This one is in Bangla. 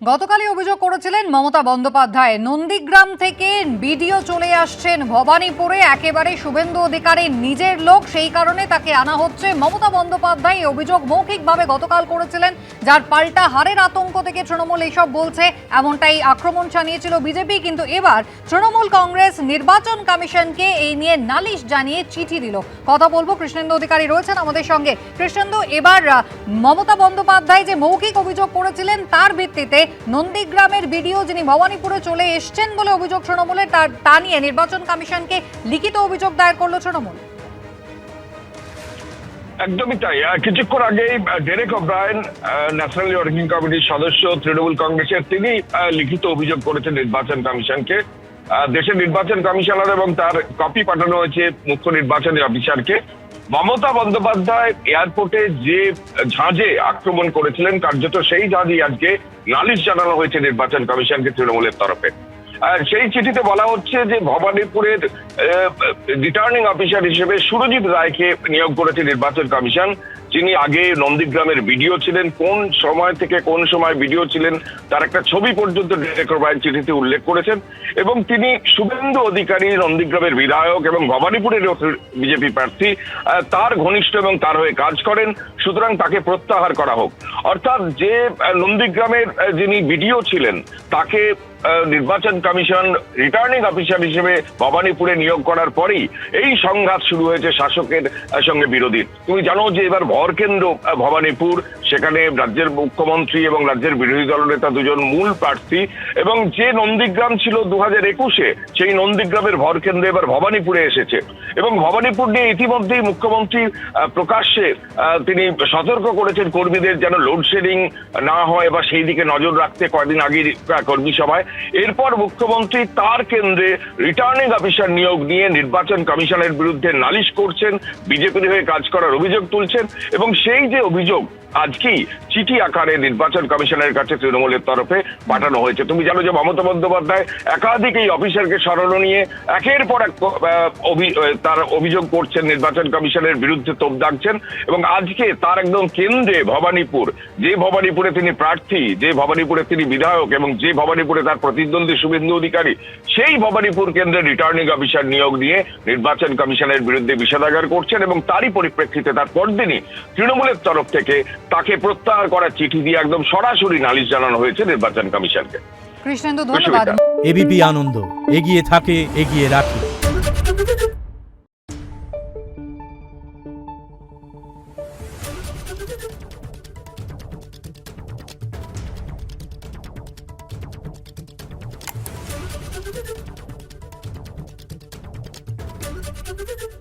গতকালই অভিযোগ করেছিলেন মমতা বন্দ্যোপাধ্যায়, নন্দীগ্রাম থেকে ভিডিও চলে আসছেন ভবানীপুরে, একেবারে শুভেন্দু অধিকারীর নিজের লোক, সেই কারণে তাকে আনা হচ্ছে। মমতা বন্দ্যোপাধ্যায় এই অভিযোগ মৌখিকভাবে গতকাল করেছিলেন, যার পাল্টা হারের আতঙ্ক থেকে তৃণমূল এইসব বলছে, এমনটাই আক্রমণ জানিয়েছিল বিজেপি। কিন্তু এবার তৃণমূল কংগ্রেস নির্বাচন কমিশনকে এই নিয়ে নালিশ জানিয়ে চিঠি দিল। কথা বলবো, কৃষ্ণেন্দু অধিকারী রয়েছেন আমাদের সঙ্গে। কৃষ্ণেন্দু, এবার মমতা বন্দ্যোপাধ্যায় যে মৌখিক অভিযোগ করেছিলেন তার ভিত্তিতে নন্দীগ্রামের ভিডিও যিনি ভবানীপুরে চলে এসছেন বলে অভিযোগ তৃণমূলের, তা নিয়ে নির্বাচন কমিশনকে লিখিত অভিযোগ দায়ের করলো তৃণমূল। একদমই তাই। কিছুক্ষণ আগেই ডেরেক ওব্রায়েন, ন্যাশনাল ওয়ার্কিং কমিটির সদস্য তৃণমূল কংগ্রেসের, তিনি লিখিত অভিযোগ করেছেন নির্বাচন কমিশনকে। দেশের নির্বাচন কমিশনার এবং তার কপি পাঠানো হয়েছে মুখ্য নির্বাচনী অফিসারকে। মমতা বন্দ্যোপাধ্যায় এয়ারপোর্টে যে ঝাঁজে আক্রমণ করেছিলেন, কার্যত সেই ঝাঁজই আজকে নালিশ জানানো হয়েছে নির্বাচন কমিশনকে তৃণমূলের তরফে। সেই চিঠিতে বলা হচ্ছে যে ভবানীপুরের রিটার্নিং অফিসার হিসেবে সুরজিৎ রায়কে নিয়োগ করেছে নির্বাচন কমিশন, যিনি আগে নন্দীগ্রামের ভিডিও ছিলেন। কোন সময় থেকে কোন সময় ভিডিও ছিলেন তার একটা ছবি পর্যন্ত ডেরেক ওব্রায়েন চিঠিতে উল্লেখ করেছেন। এবং তিনি শুভেন্দু অধিকারী, নন্দীগ্রামের বিধায়ক এবং ভবানীপুরের বিজেপি প্রার্থী, তার ঘনিষ্ঠ এবং তার হয়ে কাজ করেন, সুতরাং তাকে প্রত্যাহার করা হোক। অর্থাৎ যে নন্দীগ্রামের যিনি ভিডিও ছিলেন তাকে নির্বাচন কমিশন রিটার্নিং অফিসার হিসেবে ভবানীপুরে নিয়োগ করার পরেই এই সংঘাত শুরু হয়েছে শাসকের সঙ্গে বিরোধীর। তুমি জানো যে এবার ভরকেন্দ্র ভবানীপুর, সেখানে রাজ্যের মুখ্যমন্ত্রী এবং রাজ্যের বিরোধী দলনেতা দুজন মূল প্রার্থী, এবং যে নন্দীগ্রাম ছিল 2021-এ, সেই নন্দীগ্রামের ভরকেন্দ্র এবার ভবানীপুরে এসেছে। এবং ভবানীপুর নিয়ে ইতিমধ্যেই মুখ্যমন্ত্রী প্রকাশ্যে তিনি সতর্ক করেছেন কর্মীদের যেন লোডশেডিং না হয় বা সেই দিকে নজর রাখতে কয়েকদিন আগে কর্মী সভায়। এরপর মুখ্যমন্ত্রী তার কেন্দ্রে রিটার্নিং অফিসার নিয়োগ নিয়ে নির্বাচন কমিশনের বিরুদ্ধে নালিশ করছেন, বিজেপির হয়ে কাজ করার অভিযোগ তুলছেন। এবং সেই যে অভিযোগ আজকেই চিঠি আকারে নির্বাচন কমিশনের কাছে তৃণমূলের তরফে পাঠানো হয়েছে। তুমি জানো যে মমতা বন্দ্যোপাধ্যায় একাধিক এই অফিসারকে সরানো নিয়ে একের পর এক তার অভিযোগ করছেন, নির্বাচন কমিশনের বিরুদ্ধে তোপ দাগছেন। এবং আজকে তার একদম কেন্দ্রে ভবানীপুর, যে ভবানীপুরে তিনি প্রার্থী, যে ভবানীপুরে তিনি বিধায়ক এবং যে ভবানীপুরে তার প্রতিদ্বন্দ্বী শুভেন্দু অধিকারী, সেই ভবানীপুর কেন্দ্রে রিটার্নিং অফিসার নিয়োগ নিয়ে নির্বাচন কমিশনের বিরুদ্ধে বিষোদ্গার করছেন। এবং তারই পরিপ্রেক্ষিতে তার পরদিনই তৃণমূলের তরফ থেকে তাকে প্রত্যাহার করার চিঠি দিয়ে একদম সরাসরি নালিশ জানানো হয়েছে নির্বাচন কমিশনকে। কৃষ্ণেন্দু, ধন্যবাদ। এবিপি আনন্দ, এগিয়ে থাকে, এগিয়ে রাখে। Thank you.